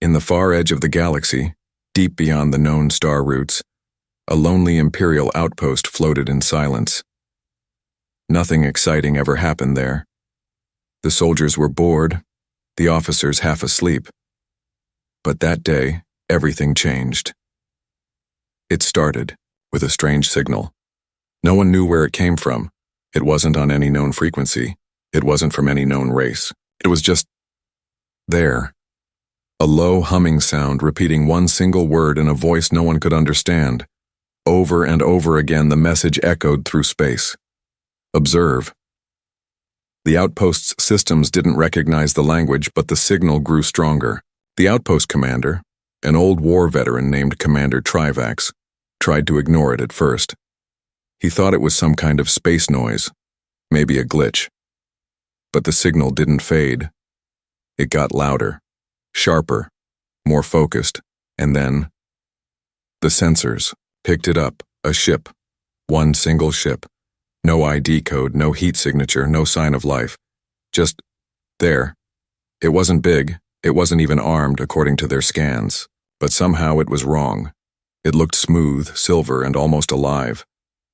In the far edge of the galaxy, deep beyond the known star routes, a lonely Imperial outpost floated in silence. Nothing exciting ever happened there. The soldiers were bored, the officers half asleep. But that day, everything changed. It started with a strange signal. No one knew where it came from. It wasn't on any known frequency. It wasn't from any known race. It was just there. A low humming sound repeating one single word in a voice no one could understand. Over and over again, the message echoed through space. Observe. The outpost's systems didn't recognize the language, but the signal grew stronger. The outpost commander, an old war veteran named Commander Trivax, tried to ignore it at first. He thought it was some kind of space noise, maybe a glitch. But the signal didn't fade. It got louder, sharper, more focused, and then the sensors picked it up, a ship, one single ship. No ID code, no heat signature, no sign of life. Just there. It wasn't big, it wasn't even armed according to their scans, but somehow it was wrong. It looked smooth, silver, and almost alive.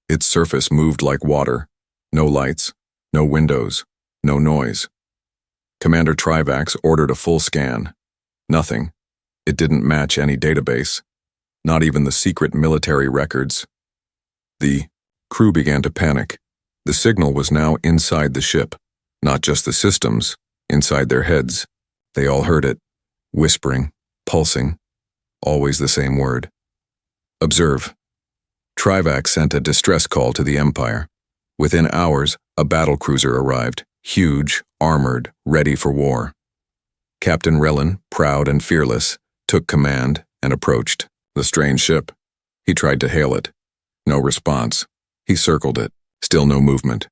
Its surface moved like water. No lights, no windows, no noise. Commander Trivax ordered a full scan. Nothing. It didn't match any database. Not even the secret military records. The crew began to panic. The signal was now inside the ship. Not just the systems, inside their heads. They all heard it. Whispering, pulsing. Always the same word. Observe. Trivax sent a distress call to the Empire. Within hours, a battlecruiser arrived. Huge, armored, ready for war. Captain Relin, proud and fearless, took command and approached the strange ship. He tried to hail it. No response. He circled it. Still no movement.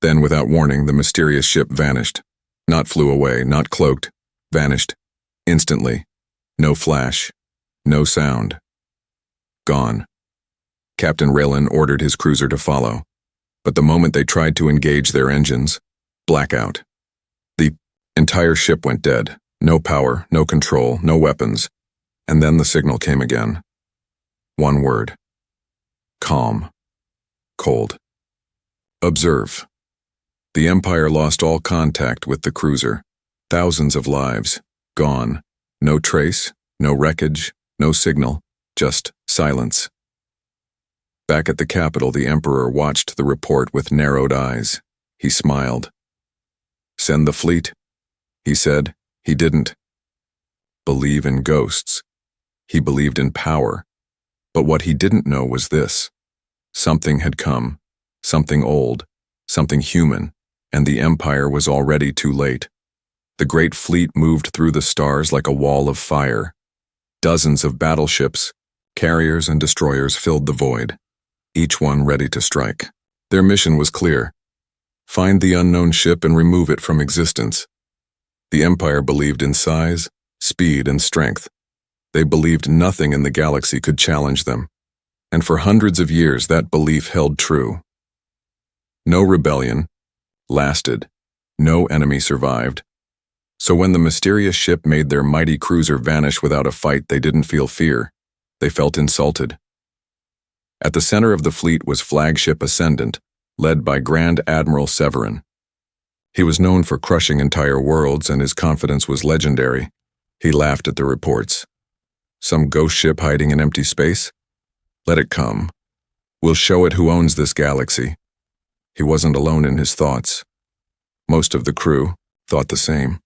Then, without warning, the mysterious ship vanished. Not flew away, not cloaked. Vanished. Instantly. No flash. No sound. Gone. Captain Relin ordered his cruiser to follow. But the moment they tried to engage their engines, blackout. The entire ship went dead. No power, no control, no weapons. And then the signal came again. One word. Calm. Cold. Observe. The Empire lost all contact with the cruiser. Thousands of lives. Gone. No trace, no wreckage, no signal, just silence. Back at the capital, the Emperor watched the report with narrowed eyes. He smiled. Send the fleet, he said. He didn't believe in ghosts. He believed in power. But what he didn't know was this. Something had come, something old, something human, and the Empire was already too late. The great fleet moved through the stars like a wall of fire. Dozens of battleships, carriers and destroyers filled the void, each one ready to strike. Their mission was clear. Find the unknown ship and remove it from existence. The Empire believed in size, speed, and strength. They believed nothing in the galaxy could challenge them. And for hundreds of years, that belief held true. No rebellion lasted. No enemy survived. So when the mysterious ship made their mighty cruiser vanish without a fight, they didn't feel fear. They felt insulted. At the center of the fleet was Flagship Ascendant, led by Grand Admiral Severin. He was known for crushing entire worlds, and his confidence was legendary. He laughed at the reports. Some ghost ship hiding in empty space? Let it come. We'll show it who owns this galaxy. He wasn't alone in his thoughts. Most of the crew thought the same.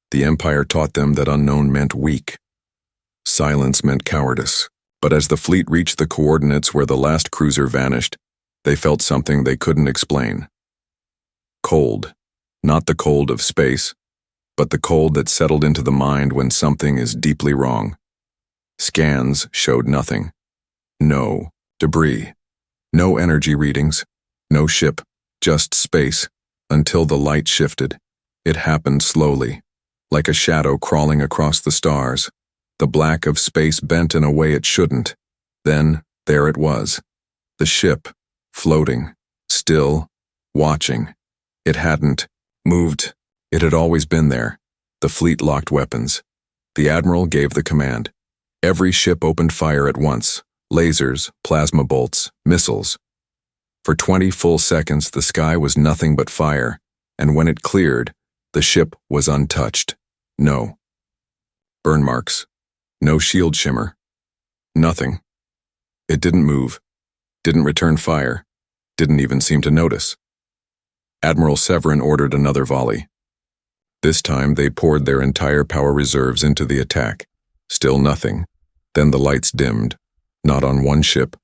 The Empire taught them that unknown meant weak. Silence meant cowardice. But as the fleet reached the coordinates where the last cruiser vanished, they felt something they couldn't explain. Cold. Not the cold of space, but the cold that settled into the mind when something is deeply wrong. Scans showed nothing. No debris. No energy readings. No ship. Just space. Until the light shifted. It happened slowly, like a shadow crawling across the stars. The black of space bent in a way it shouldn't. Then, there it was. The ship, floating, still, watching. It hadn't moved. It had always been there. The fleet locked weapons. The admiral gave the command. Every ship opened fire at once. Lasers, plasma bolts, missiles. For 20 full seconds, the sky was nothing but fire, and when it cleared, the ship was untouched. No burn marks. No shield shimmer. Nothing. It didn't move, didn't return fire, didn't even seem to notice. Admiral Severin ordered another volley. This time they poured their entire power reserves into the attack. Still nothing. Then the lights dimmed. Not on one ship,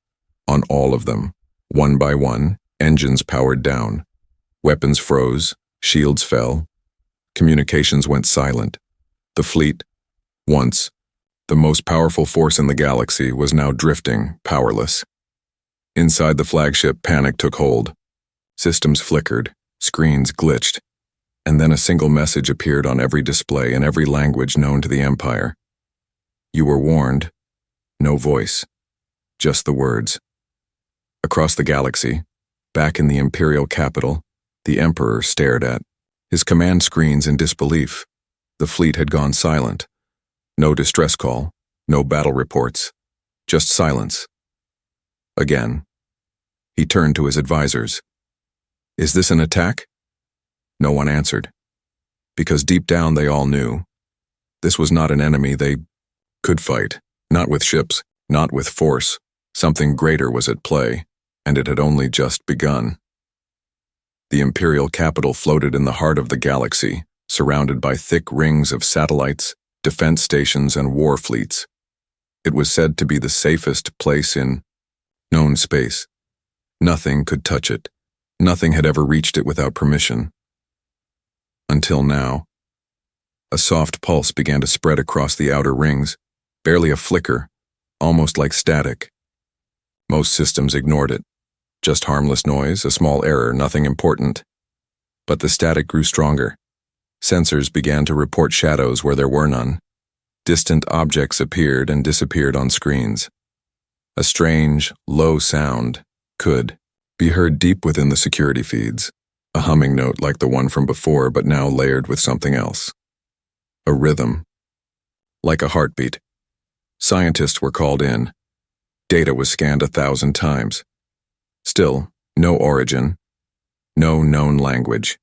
on all of them. One by one, engines powered down. Weapons froze, shields fell. Communications went silent. The fleet, once the most powerful force in the galaxy, was now drifting, powerless. Inside the flagship, panic took hold. Systems flickered, screens glitched, and then a single message appeared on every display in every language known to the Empire. You were warned. No voice. Just the words. Across the galaxy, back in the Imperial capital, the Emperor stared at his command screens in disbelief. The fleet had gone silent. No distress call, no battle reports, just silence. Again, he turned to his advisors. Is this an attack? No one answered, because deep down they all knew this was not an enemy they could fight, not with ships, not with force. Something greater was at play, and it had only just begun. The Imperial capital floated in the heart of the galaxy, surrounded by thick rings of satellites, defense stations, and war fleets. It was said to be the safest place in known space. Nothing could touch it. Nothing had ever reached it without permission. Until now. A soft pulse began to spread across the outer rings, barely a flicker, almost like static. Most systems ignored it. Just harmless noise, a small error, nothing important. But the static grew stronger. Sensors began to report shadows where there were none. Distant objects appeared and disappeared on screens. A strange, low sound could be heard deep within the security feeds, a humming note like the one from before but now layered with something else. A rhythm. Like a heartbeat. Scientists were called in. Data was scanned 1,000 times. Still, no origin, no known language.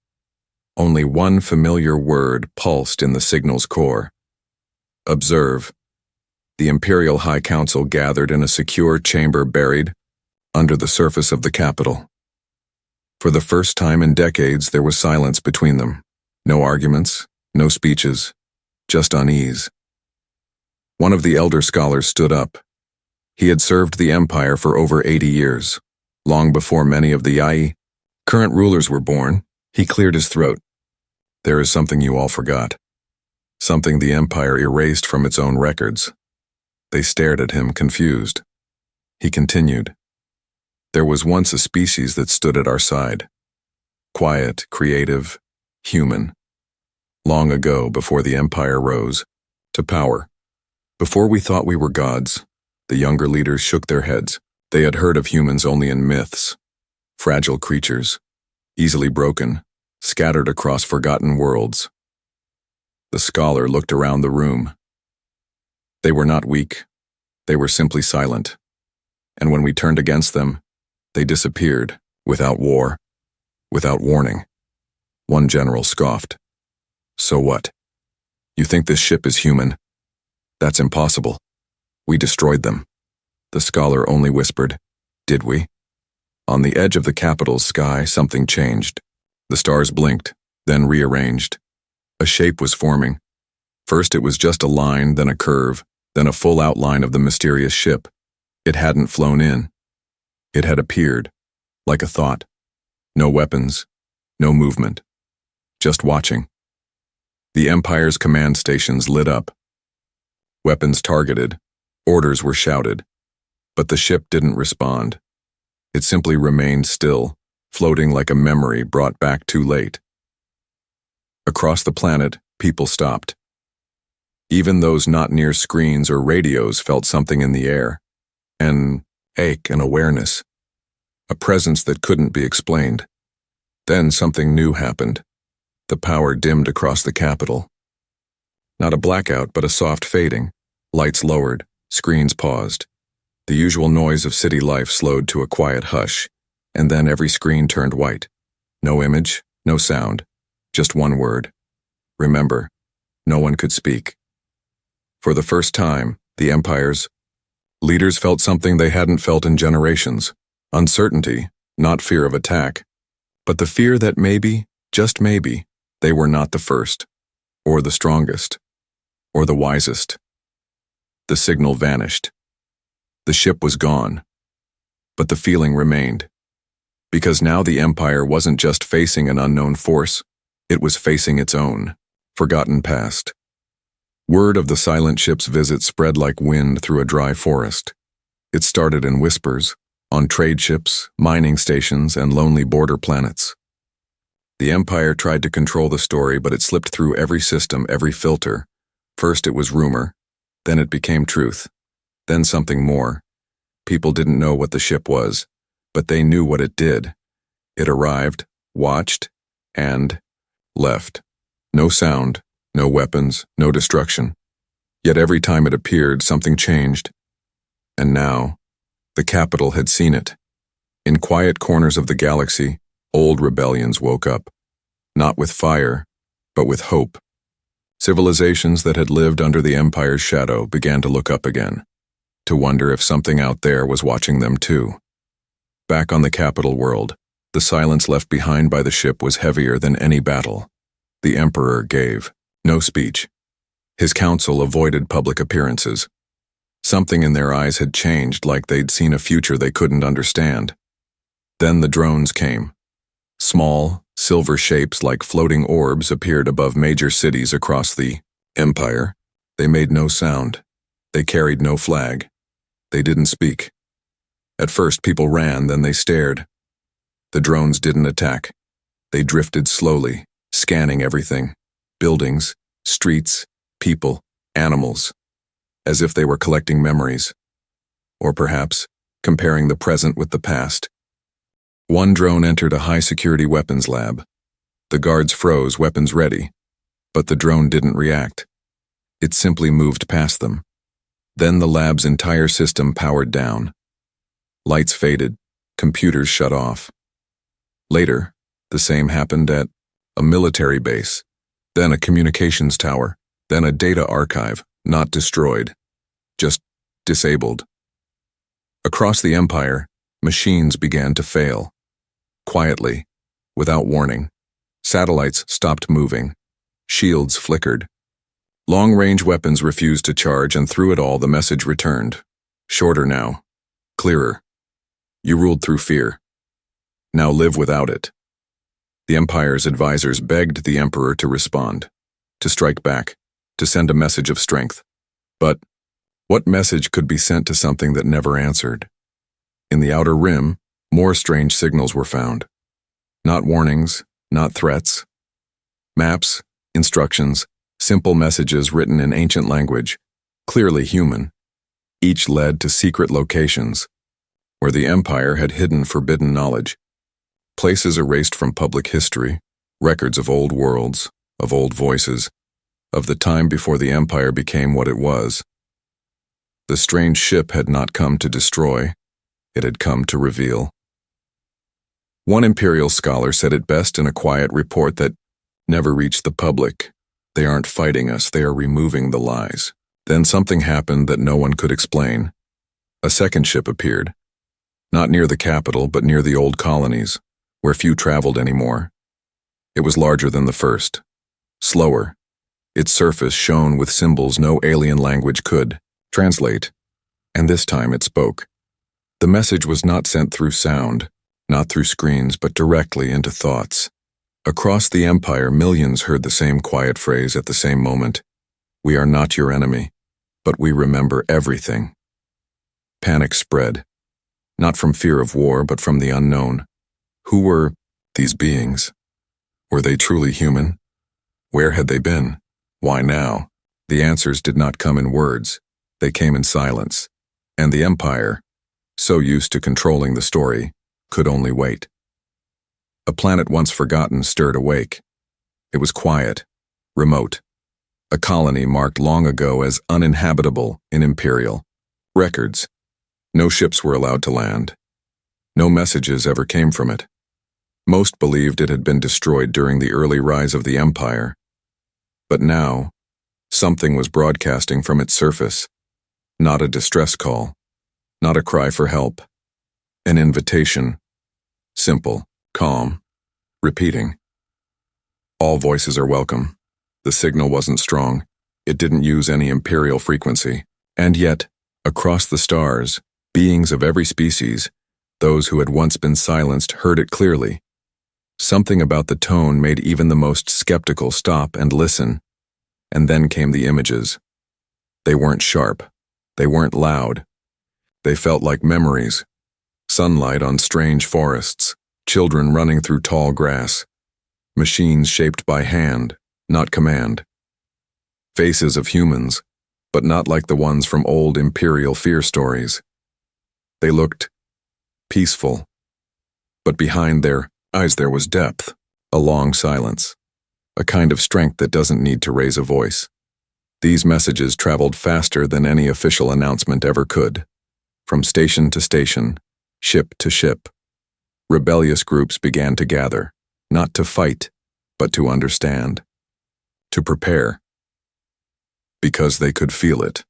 Only one familiar word pulsed in the signal's core. Observe. The Imperial High Council gathered in a secure chamber buried under the surface of the capital. For the first time in decades, there was silence between them. No arguments, no speeches, just unease. One of the elder scholars stood up. He had served the Empire for over 80 years. Long before many of the current rulers were born, he cleared his throat. There is something you all forgot. Something the Empire erased from its own records. They stared at him, confused. He continued. There was once a species that stood at our side. Quiet, creative, human. Long ago, before the Empire rose to power. Before we thought we were gods, the younger leaders shook their heads. They had heard of humans only in myths. Fragile creatures, easily broken, scattered across forgotten worlds. The scholar looked around the room. They were not weak. They were simply silent. And when we turned against them, they disappeared, without war, without warning. One general scoffed. So what? You think this ship is human? That's impossible. We destroyed them. The scholar only whispered, Did we? On the edge of the capital's sky, something changed. The stars blinked, then rearranged. A shape was forming. First it was just a line, then a curve, then a full outline of the mysterious ship. It hadn't flown in. It had appeared, like a thought. No weapons, no movement. Just watching. The Empire's command stations lit up. Weapons targeted, orders were shouted. But the ship didn't respond. It simply remained still, floating like a memory brought back too late. Across the planet, people stopped. Even those not near screens or radios felt something in the air. An ache, an awareness. A presence that couldn't be explained. Then something new happened. The power dimmed across the capital. Not a blackout, but a soft fading. Lights lowered, screens paused. The usual noise of city life slowed to a quiet hush, and then every screen turned white. No image, no sound, just one word. Remember. No one could speak. For the first time, the Empire's leaders felt something they hadn't felt in generations. Uncertainty, not fear of attack, but the fear that maybe, just maybe, they were not the first, or the strongest, or the wisest. The signal vanished. The ship was gone. But the feeling remained. Because now the Empire wasn't just facing an unknown force, it was facing its own, forgotten past. Word of the silent ship's visit spread like wind through a dry forest. It started in whispers, on trade ships, mining stations, and lonely border planets. The Empire tried to control the story, but it slipped through every system, every filter. First it was rumor, then it became truth, then something more. People didn't know what the ship was, but they knew what it did. It arrived, watched, and left. No sound, no weapons, no destruction. Yet every time it appeared, something changed. And now, the capital had seen it. In quiet corners of the galaxy, old rebellions woke up. Not with fire, but with hope. Civilizations that had lived under the Empire's shadow began to look up again, to wonder if something out there was watching them too. Back on the capital world, the silence left behind by the ship was heavier than any battle. The Emperor gave no speech. His council avoided public appearances. Something in their eyes had changed, like they'd seen a future they couldn't understand. Then the drones came. Small, silver shapes like floating orbs appeared above major cities across the Empire. They made no sound. They carried no flag. They didn't speak. At first people ran, then they stared. The drones didn't attack. They drifted slowly, scanning everything. Buildings, streets, people, animals. As if they were collecting memories. Or perhaps, comparing the present with the past. One drone entered a high-security weapons lab. The guards froze, weapons ready. But the drone didn't react. It simply moved past them. Then the lab's entire system powered down. Lights faded, computers shut off. Later, the same happened at a military base, then a communications tower, then a data archive, not destroyed, just disabled. Across the Empire, machines began to fail. Quietly, without warning, satellites stopped moving. Shields flickered. Long-range weapons refused to charge, and through it all the message returned. Shorter now. Clearer. You ruled through fear. Now live without it. The Empire's advisors begged the Emperor to respond, to strike back, to send a message of strength. But what message could be sent to something that never answered? In the outer rim, more strange signals were found. Not warnings, not threats. Maps, instructions, simple messages written in ancient language, clearly human. Each led to secret locations, where the Empire had hidden forbidden knowledge. Places erased from public history, records of old worlds, of old voices, of the time before the Empire became what it was. The strange ship had not come to destroy, it had come to reveal. One Imperial scholar said it best in a quiet report that never reached the public. They aren't fighting us, they are removing the lies. Then something happened that no one could explain. A second ship appeared. Not near the capital, but near the old colonies, where few traveled anymore. It was larger than the first. Slower. Its surface shone with symbols no alien language could translate. And this time it spoke. The message was not sent through sound, not through screens, but directly into thoughts. Across the Empire, millions heard the same quiet phrase at the same moment. We are not your enemy, but we remember everything. Panic spread. Not from fear of war, but from the unknown. Who were these beings? Were they truly human? Where had they been? Why now? The answers did not come in words. They came in silence. And the Empire, so used to controlling the story, could only wait. A planet once forgotten stirred awake. It was quiet, remote, a colony marked long ago as uninhabitable in Imperial records. No ships were allowed to land. No messages ever came from it. Most believed it had been destroyed during the early rise of the Empire. But now, something was broadcasting from its surface. Not a distress call, not a cry for help. An invitation. Simple, calm, repeating. All voices are welcome. The signal wasn't strong. It didn't use any Imperial frequency. And yet, across the stars, beings of every species, those who had once been silenced, heard it clearly. Something about the tone made even the most skeptical stop and listen. And then came the images. They weren't sharp. They weren't loud. They felt like memories. Sunlight on strange forests, children running through tall grass, machines shaped by hand, not command. Faces of humans, but not like the ones from old Imperial fear stories. They looked peaceful, but behind their eyes there was depth, a long silence, a kind of strength that doesn't need to raise a voice. These messages traveled faster than any official announcement ever could. From station to station, ship to ship, rebellious groups began to gather, not to fight, but to understand, to prepare, because they could feel it.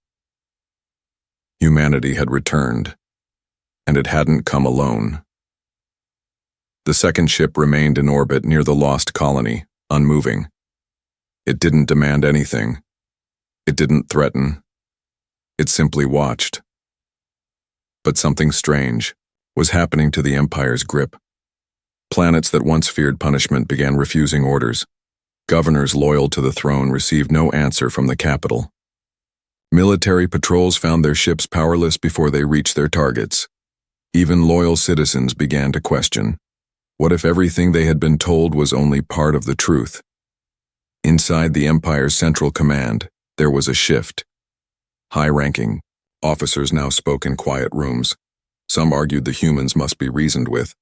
Humanity had returned, and it hadn't come alone. The second ship remained in orbit near the lost colony, unmoving. It didn't demand anything. It didn't threaten. It simply watched. But something strange was happening to the Empire's grip. Planets that once feared punishment began refusing orders. Governors loyal to the throne received no answer from the capital. Military patrols found their ships powerless before they reached their targets. Even loyal citizens began to question, what if everything they had been told was only part of the truth? Inside the Empire's central command, there was a shift. High-ranking officers now spoke in quiet rooms. Some argued the humans must be reasoned with.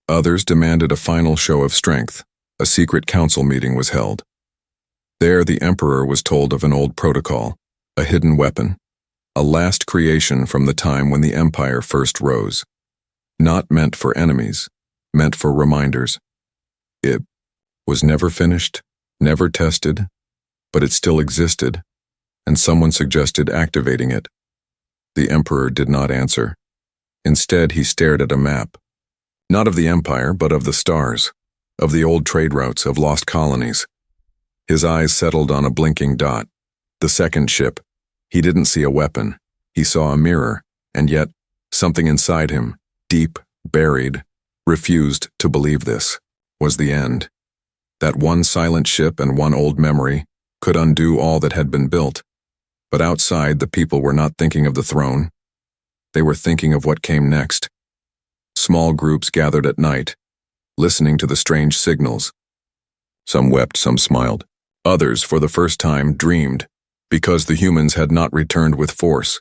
Others demanded a final show of strength. A secret council meeting was held. There, the Emperor was told of an old protocol, a hidden weapon, a last creation from the time when the Empire first rose. Not meant for enemies, meant for reminders. It was never finished, never tested, but it still existed, and someone suggested activating it. The Emperor did not answer. Instead, he stared at a map. Not of the Empire, but of the stars, of the old trade routes, of lost colonies. His eyes settled on a blinking dot. The second ship. He didn't see a weapon. He saw a mirror, and yet, something inside him, deep, buried, refused to believe this was the end. That one silent ship and one old memory could undo all that had been built. But outside, the people were not thinking of the throne. They were thinking of what came next. Small groups gathered at night, listening to the strange signals. Some wept, some smiled. Others, for the first time, dreamed, because the humans had not returned with force.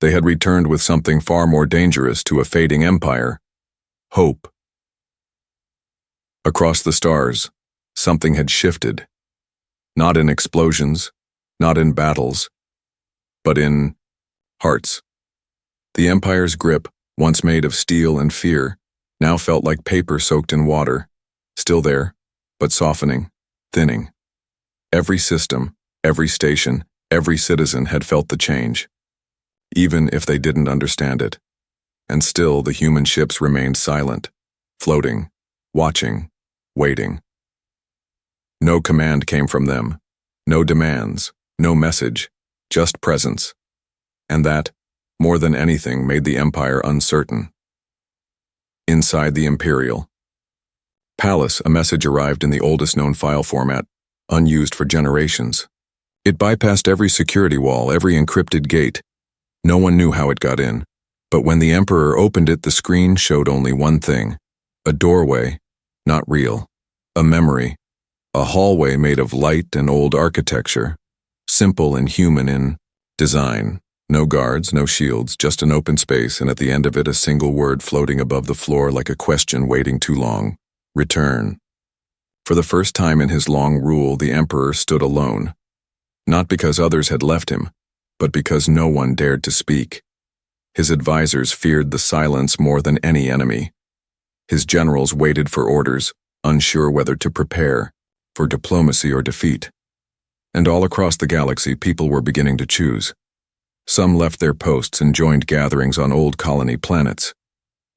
They had returned with something far more dangerous to a fading empire: hope. Across the stars, something had shifted. Not in explosions, not in battles, but in hearts. The Empire's grip, once made of steel and fear, now felt like paper soaked in water, still there, but softening, thinning. Every system, every station, every citizen had felt the change, even if they didn't understand it. And still the human ships remained silent, floating, watching, waiting. No command came from them, no demands, no message, just presence. And that, more than anything, made the Empire uncertain. Inside the Imperial Palace, a message arrived in the oldest known file format, unused for generations. It bypassed every security wall, every encrypted gate. No one knew how it got in, but when the Emperor opened it, the screen showed only one thing: a doorway, not real, a memory, a hallway made of light and old architecture, simple and human in design. No guards, no shields, just an open space, and at the end of it a single word floating above the floor like a question waiting too long: return. For the first time in his long rule, the Emperor stood alone. Not because others had left him, but because no one dared to speak. His advisors feared the silence more than any enemy. His generals waited for orders, unsure whether to prepare for diplomacy or defeat. And all across the galaxy, people were beginning to choose. Some left their posts and joined gatherings on old colony planets.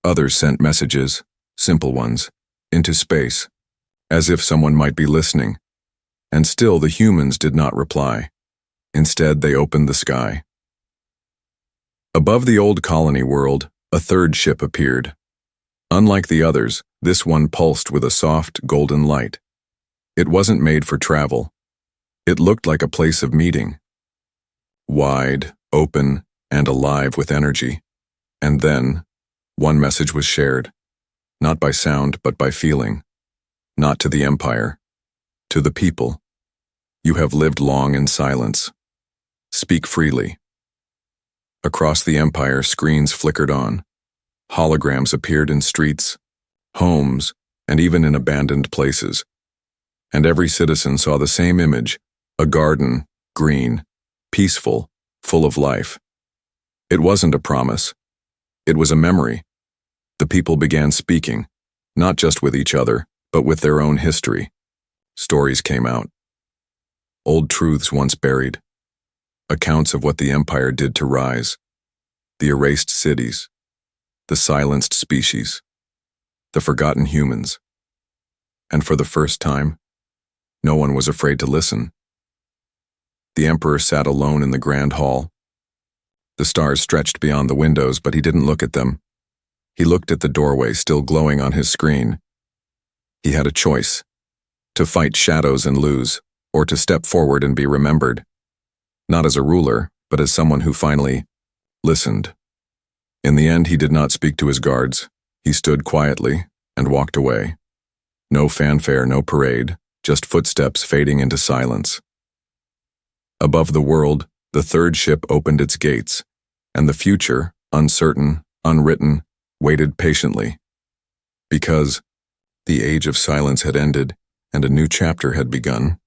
Others sent messages, simple ones, into space, as if someone might be listening. And still the humans did not reply. Instead, they opened the sky. Above the old colony world, a third ship appeared. Unlike the others, this one pulsed with a soft, golden light. It wasn't made for travel. It looked like a place of meeting. Wide, open, and alive with energy. And then, one message was shared. Not by sound, but by feeling. Not to the Empire. To the people. You have lived long in silence. Speak freely. Across the Empire, screens flickered on. Holograms appeared in streets, homes, and even in abandoned places. And every citizen saw the same image, a garden, green, peaceful, full of life. It wasn't a promise. It was a memory. The people began speaking, not just with each other, but with their own history. Stories came out. Old truths once buried. Accounts of what the Empire did to rise. The erased cities. The silenced species. The forgotten humans. And for the first time, no one was afraid to listen. The Emperor sat alone in the grand hall. The stars stretched beyond the windows, but he didn't look at them. He looked at the doorway still glowing on his screen. He had a choice: to fight shadows and lose, or to step forward and be remembered. Not as a ruler, but as someone who finally listened. In the end, he did not speak to his guards. He stood quietly and walked away. No fanfare, no parade, just footsteps fading into silence. Above the world, the third ship opened its gates, and the future, uncertain, unwritten, waited patiently. Because the age of silence had ended, and a new chapter had begun.